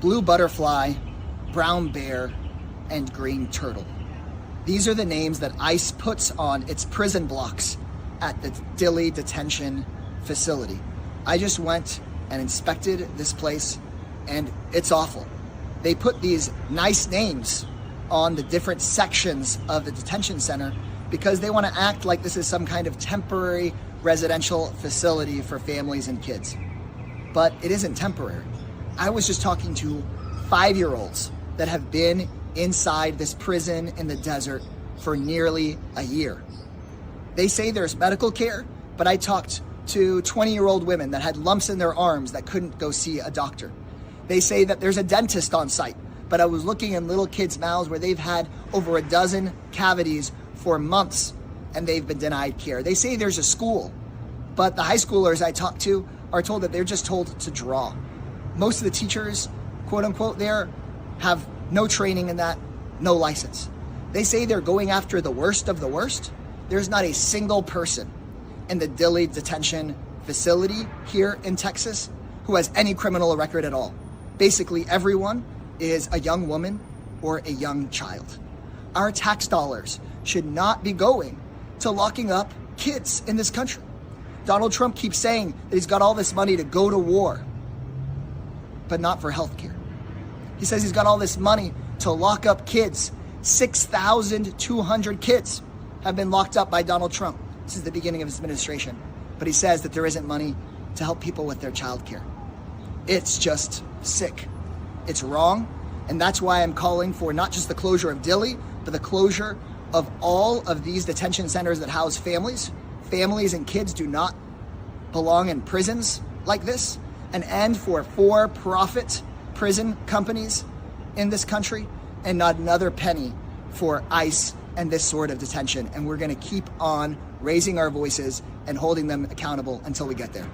blue butterfly, brown bear, and green turtle. These are the names that ICE puts on its prison blocks at the Dilley detention facility. I just went and inspected this place, and it's awful. They put these nice names on the different sections of the detention center because they want to act like this is some kind of temporary residential facility for families and kids. But it isn't temporary. I was just talking to 5-year-olds that have been inside this prison in the desert for nearly a year. They say there's medical care, but I talked to 20-year-old women that had lumps in their arms that couldn't go see a doctor. They say that there's a dentist on site, but I was looking in little kids' mouths where they've had over a dozen cavities for months and they've been denied care. They say there's a school, but the high schoolers I talked to are told that they're just told to draw. Most of the teachers, quote unquote, there have no training in that, no license. They say they're going after the worst of the worst. There's not a single person in the Dilley detention facility here in Texas who has any criminal record at all. Basically, everyone is a young woman or a young child. Our tax dollars should not be going to locking up kids in this country. Donald Trump keeps saying that he's got all this money to go to war, but not for healthcare. He says he's got all this money to lock up kids. 6,200 kids have been locked up by Donald Trump since the beginning of his administration. But he says that there isn't money to help people with their child care. It's just sick. It's wrong. And that's why I'm calling for not just the closure of Dilley, but the closure of all of these detention centers that house families. Families and kids do not belong in prisons like this. An end for for-profit prison companies in this country, and not another penny for ICE and this sort of detention. And we're going to keep on raising our voices and holding them accountable until we get there.